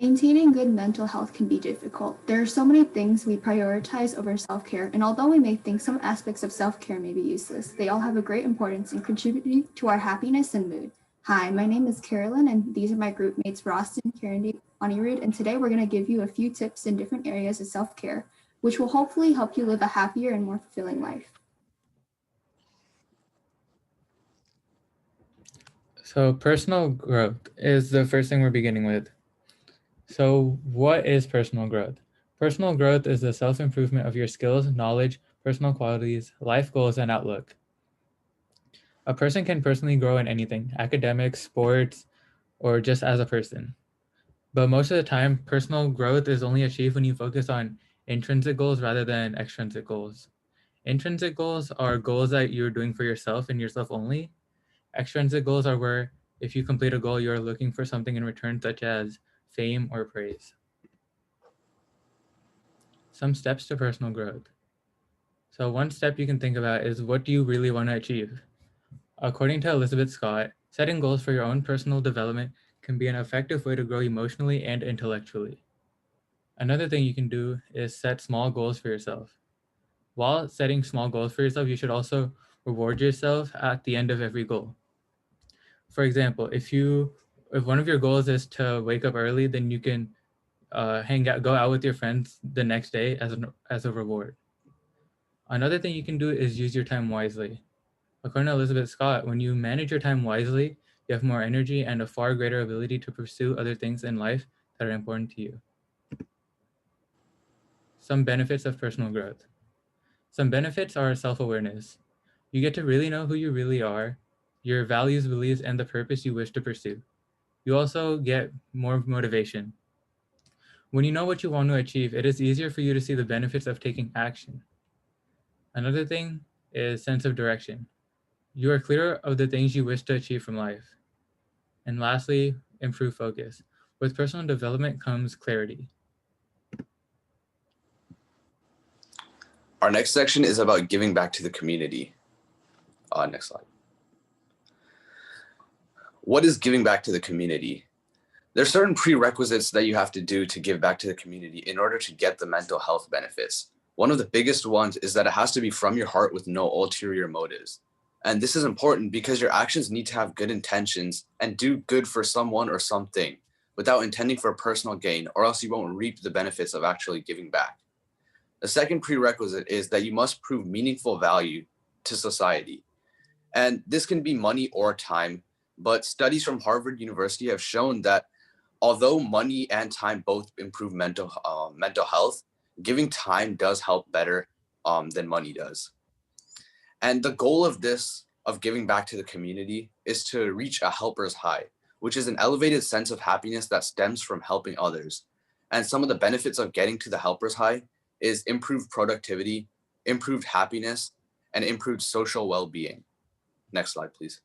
Maintaining good mental health can be difficult. There are so many things we prioritize over self-care, and although we may think some aspects of self-care may be useless, they all have a great importance in contributing to our happiness and mood. Hi, my name is Carolyn, and these are my group mates, Rostin, Karen, Anirudh, and today we're going to give you a few tips in different areas of self-care, which will hopefully help you live a happier and more fulfilling life. So personal growth is the first thing we're beginning with. So what is personal growth? Personal growth is the self-improvement of your skills, knowledge, personal qualities, life goals, and outlook. A person can personally grow in anything, academics, sports, or just as a person. But most of the time, personal growth is only achieved when you focus on intrinsic goals rather than extrinsic goals. Intrinsic goals are goals that you're doing for yourself and yourself only. Extrinsic goals are where if you complete a goal, you're looking for something in return, such as fame or praise. Some steps to personal growth. So one step you can think about is, what do you really want to achieve? According to Elizabeth Scott, setting goals for your own personal development can be an effective way to grow emotionally and intellectually. Another thing you can do is set small goals for yourself. While setting small goals for yourself, you should also reward yourself at the end of every goal. For example, if one of your goals is to wake up early, then you can go out with your friends the next day as a reward. Another thing you can do is use your time wisely. According to Elizabeth Scott, when you manage your time wisely, you have more energy and a far greater ability to pursue other things in life that are important to you. Some benefits of personal growth. Some benefits are self-awareness. You get to really know who you really are, your values, beliefs, and the purpose you wish to pursue. You also get more motivation. When you know what you want to achieve, it is easier for you to see the benefits of taking action. Another thing is sense of direction. You are clear of the things you wish to achieve from life. And lastly, improve focus. With personal development comes clarity. Our next section is about giving back to the community. Next slide. What is giving back to the community? There are certain prerequisites that you have to do to give back to the community in order to get the mental health benefits. One of the biggest ones is that it has to be from your heart with no ulterior motives. And this is important because your actions need to have good intentions and do good for someone or something without intending for personal gain, or else you won't reap the benefits of actually giving back. The second prerequisite is that you must prove meaningful value to society. And this can be money or time, but studies from Harvard University have shown that although money and time both improve mental health, giving time does help better than money does. And the goal of giving back to the community is to reach a helper's high, which is an elevated sense of happiness that stems from helping others. And some of the benefits of getting to the helper's high is improved productivity, improved happiness, and improved social well-being. Next slide, please.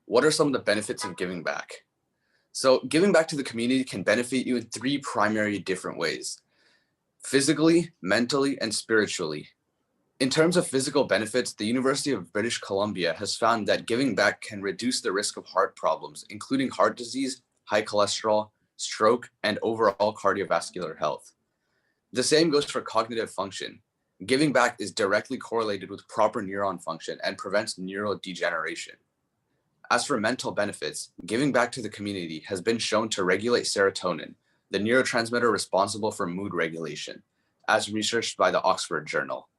What are some of the benefits of giving back? So giving back to the community can benefit you in three primary different ways: physically, mentally, and spiritually. In terms of physical benefits, the University of British Columbia has found that giving back can reduce the risk of heart problems, including heart disease, high cholesterol, stroke, and overall cardiovascular health. The same goes for cognitive function. Giving back is directly correlated with proper neuron function and prevents neurodegeneration. As for mental benefits, giving back to the community has been shown to regulate serotonin, the neurotransmitter responsible for mood regulation, as researched by the Oxford Journal.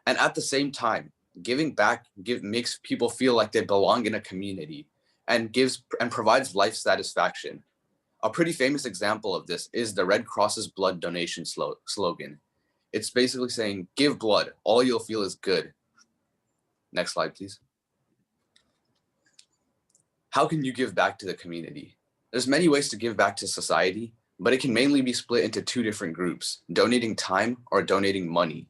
And at the same time, giving back makes people feel like they belong in a community and provides life satisfaction. A pretty famous example of this is the Red Cross's blood donation slogan. It's basically saying, give blood, all you'll feel is good. Next slide, please. How can you give back to the community? There's many ways to give back to society, but it can mainly be split into two different groups: donating time or donating money.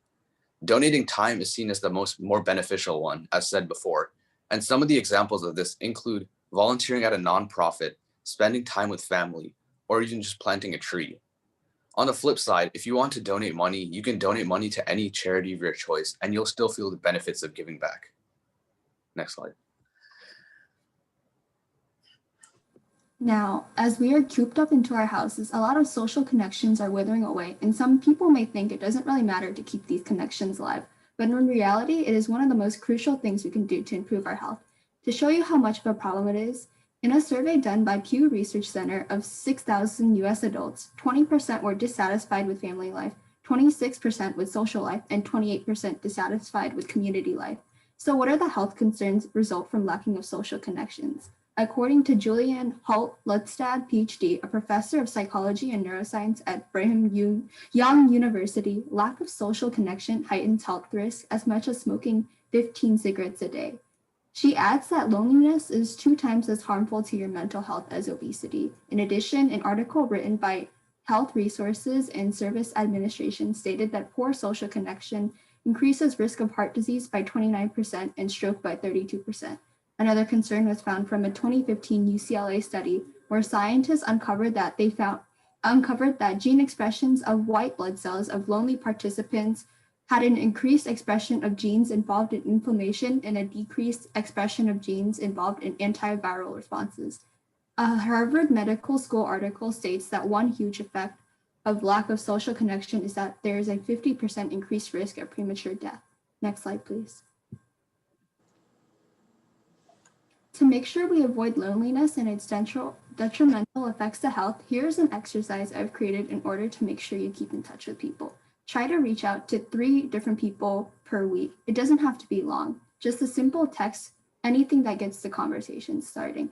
Donating time is seen as the more beneficial one, as said before, and some of the examples of this include volunteering at a nonprofit, spending time with family, or even just planting a tree. On the flip side, if you want to donate money, you can donate money to any charity of your choice, and you'll still feel the benefits of giving back. Next slide. Now, as we are cooped up into our houses, a lot of social connections are withering away, and some people may think it doesn't really matter to keep these connections alive. But in reality, it is one of the most crucial things we can do to improve our health. To show you how much of a problem it is, in a survey done by Pew Research Center of 6,000 US adults, 20% were dissatisfied with family life, 26% with social life, and 28% dissatisfied with community life. So, what are the health concerns result from lacking of social connections? According to Julianne Holt-Lundstad, PhD, a professor of psychology and neuroscience at Brigham Young University, lack of social connection heightens health risks as much as smoking 15 cigarettes a day. She adds that loneliness is 2 times as harmful to your mental health as obesity. In addition, an article written by Health Resources and Service Administration stated that poor social connection increases risk of heart disease by 29% and stroke by 32%. Another concern was found from a 2015 UCLA study where scientists uncovered that gene expressions of white blood cells of lonely participants had an increased expression of genes involved in inflammation and a decreased expression of genes involved in antiviral responses. A Harvard Medical School article states that one huge effect of lack of social connection is that there is a 50% increased risk of premature death. Next slide, please. To make sure we avoid loneliness and its detrimental effects to health, here's an exercise I've created in order to make sure you keep in touch with people. Try to reach out to 3 different people per week. It doesn't have to be long, just a simple text, anything that gets the conversation starting.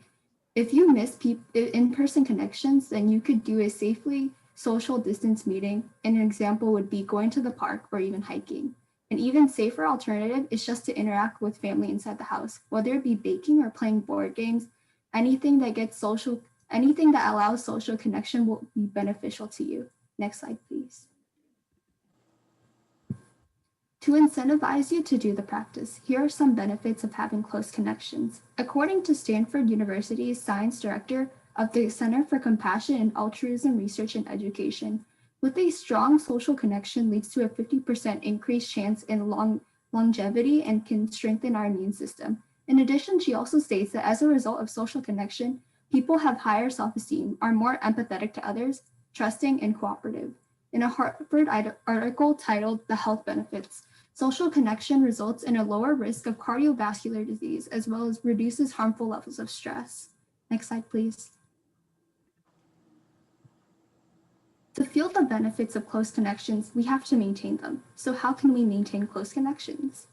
If you miss in-person connections, then you could do a safely social distance meeting. And an example would be going to the park or even hiking. An even safer alternative is just to interact with family inside the house, whether it be baking or playing board games. Anything that allows social connection will be beneficial to you. Next slide, please. To incentivize you to do the practice, here are some benefits of having close connections. According to Stanford University's science director of the Center for Compassion and Altruism Research and Education, with a strong social connection leads to a 50% increased chance in longevity and can strengthen our immune system. In addition, she also states that as a result of social connection, people have higher self-esteem, are more empathetic to others, trusting, and cooperative. In a Harvard article titled The Health Benefits, social connection results in a lower risk of cardiovascular disease as well as reduces harmful levels of stress. Next slide, please. To feel the benefits of close connections, we have to maintain them. So how can we maintain close connections?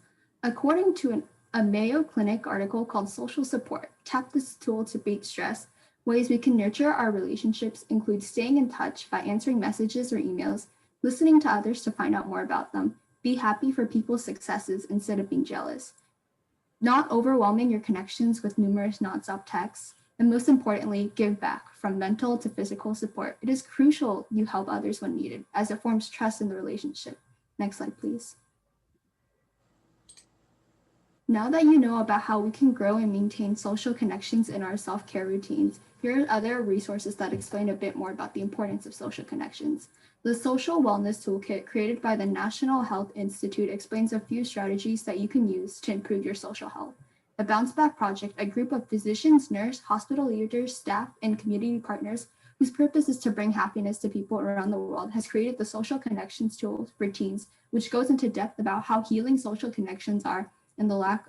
According to a Mayo Clinic article called Social Support, tap this tool to beat stress. Ways we can nurture our relationships include staying in touch by answering messages or emails, listening to others to find out more about them, be happy for people's successes instead of being jealous, not overwhelming your connections with numerous nonstop texts, and most importantly, give back from mental to physical support. It is crucial you help others when needed, as it forms trust in the relationship. Next slide, please. Now that you know about how we can grow and maintain social connections in our self-care routines, here are other resources that explain a bit more about the importance of social connections. The Social Wellness Toolkit created by the National Health Institute explains a few strategies that you can use to improve your social health. The Bounce Back Project, a group of physicians, nurses, hospital leaders, staff, and community partners whose purpose is to bring happiness to people around the world, has created the Social Connections Tool for teens, which goes into depth about how healing social connections are and the lack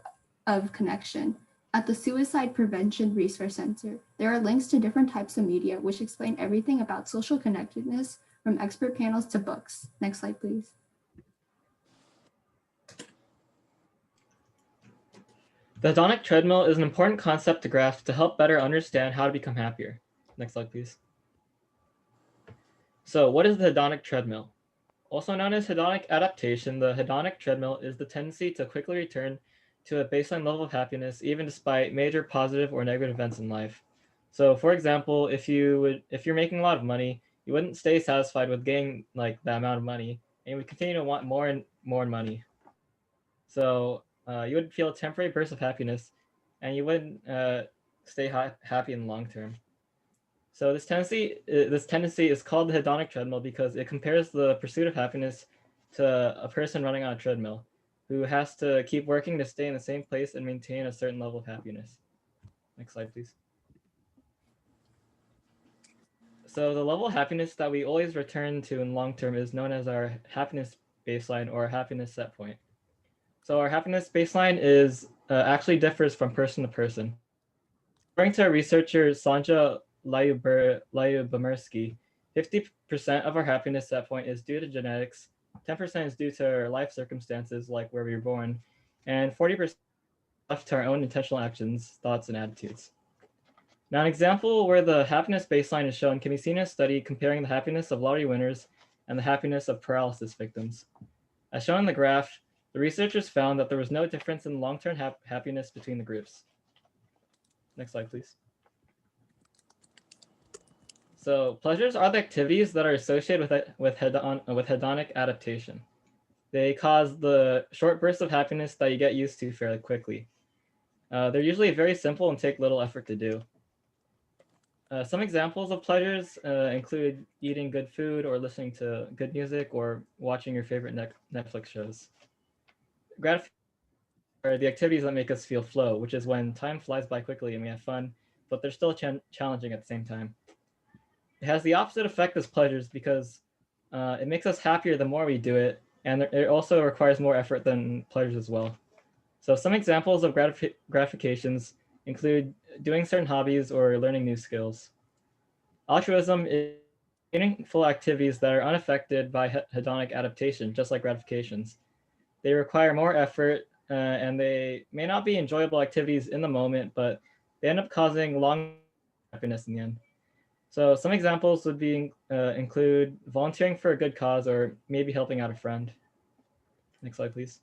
of connection. At the Suicide Prevention Resource Center, there are links to different types of media which explain everything about social connectedness, from expert panels to books. Next slide, please. The hedonic treadmill is an important concept to grasp to help better understand how to become happier. Next slide, please. So what is the hedonic treadmill? Also known as hedonic adaptation, the hedonic treadmill is the tendency to quickly return to a baseline level of happiness, even despite major positive or negative events in life. So for example, if you're making a lot of money, you wouldn't stay satisfied with getting like that amount of money, and you would continue to want more and more money. So you would feel a temporary burst of happiness, and you wouldn't stay happy in the long term. So this tendency is called the hedonic treadmill because it compares the pursuit of happiness to a person running on a treadmill who has to keep working to stay in the same place and maintain a certain level of happiness. Next slide, please. So the level of happiness that we always return to in long term is known as our happiness baseline or happiness set point. So our happiness baseline is actually differs from person to person. According to researcher Sanja Lyubomirsky, 50% of our happiness set point is due to genetics, 10% is due to our life circumstances, like where we were born, and 40% left to our own intentional actions, thoughts, and attitudes. Now, an example where the happiness baseline is shown can be seen in a study comparing the happiness of lottery winners and the happiness of paralysis victims. As shown in the graph, the researchers found that there was no difference in long-term happiness between the groups. Next slide, please. So pleasures are the activities that are associated with hedonic adaptation. They cause the short bursts of happiness that you get used to fairly quickly. They're usually very simple and take little effort to do. Some examples of pleasures include eating good food or listening to good music or watching your favorite Netflix shows. Gratification are the activities that make us feel flow, which is when time flies by quickly and we have fun, but they're still challenging at the same time. It has the opposite effect as pleasures because it makes us happier the more we do it, and it also requires more effort than pleasures as well. So some examples of gratifications include doing certain hobbies or learning new skills. Altruism is meaningful activities that are unaffected by hedonic adaptation, just like gratifications. They require more effort, and they may not be enjoyable activities in the moment, but they end up causing long happiness in the end. So some examples would be include volunteering for a good cause or maybe helping out a friend. Next slide, please.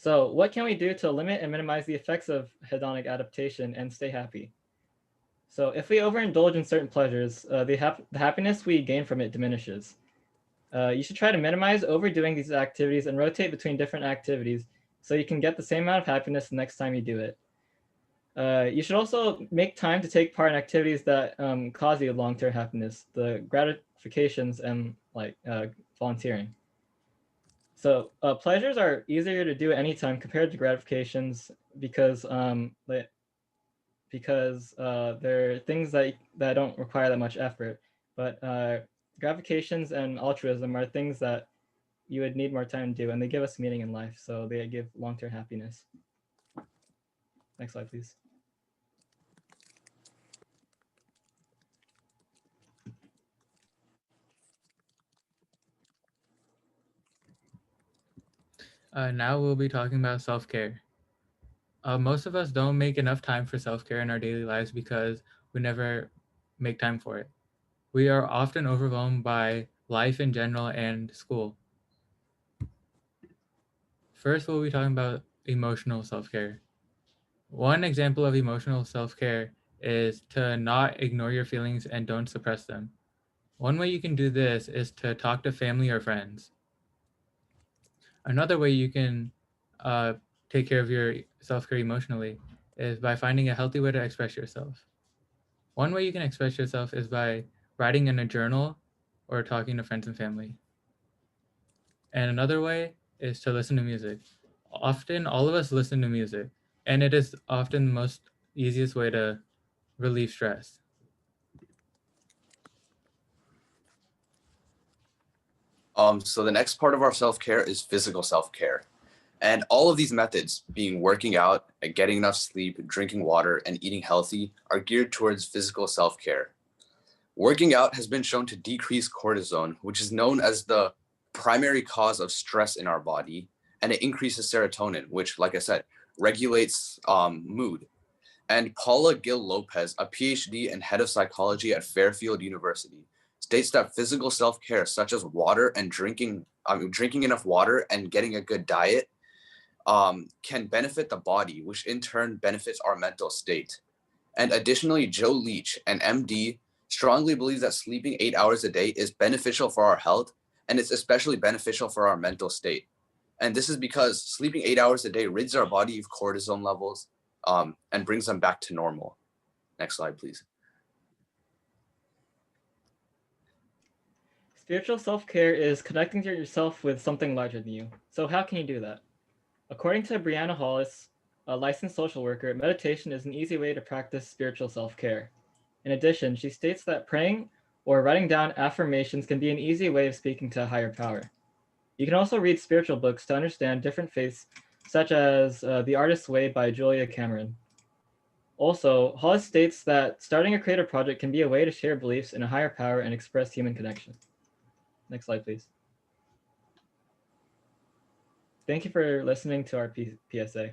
So what can we do to limit and minimize the effects of hedonic adaptation and stay happy? So if we overindulge in certain pleasures, the happiness we gain from it diminishes. You should try to minimize overdoing these activities and rotate between different activities so you can get the same amount of happiness the next time you do it. You should also make time to take part in activities that cause you long-term happiness, the gratifications and like volunteering. So pleasures are easier to do at any time compared to gratifications because they're things that don't require that much effort. But gratifications and altruism are things that you would need more time to do, and they give us meaning in life, so they give long-term happiness. Next slide, please. Now we'll be talking about self-care. Most of us don't make enough time for self-care in our daily lives because we never make time for it. We are often overwhelmed by life in general and school. First, we'll be talking about emotional self-care. One example of emotional self-care is to not ignore your feelings and don't suppress them. One way you can do this is to talk to family or friends. Another way you can take care of your self-care emotionally is by finding a healthy way to express yourself. One way you can express yourself is by writing in a journal or talking to friends and family. And another way is to listen to music. Often, all of us listen to music, and it is often the most easiest way to relieve stress. So the next part of our self-care is physical self-care. And all of these methods, being working out, getting enough sleep, drinking water, and eating healthy, are geared towards physical self-care. Working out has been shown to decrease cortisol, which is known as the primary cause of stress in our body, and it increases serotonin, which, like I said, regulates mood. And Paula Gil Lopez, a PhD and head of psychology at Fairfield University, states that physical self-care, such as water and drinking enough water and getting a good diet, can benefit the body, which in turn benefits our mental state. And additionally, Joe Leach, an MD, strongly believes that sleeping 8 hours a day is beneficial for our health, and it's especially beneficial for our mental state. And this is because sleeping 8 hours a day rids our body of cortisol levels and brings them back to normal. Next slide, please. Spiritual self-care is connecting to yourself with something larger than you. So how can you do that? According to Brianna Hollis, a licensed social worker, meditation is an easy way to practice spiritual self-care. In addition, she states that praying or writing down affirmations can be an easy way of speaking to a higher power. You can also read spiritual books to understand different faiths, such as The Artist's Way by Julia Cameron. Also, Hollis states that starting a creative project can be a way to share beliefs in a higher power and express human connection. Next slide, please. Thank you for listening to our PSA.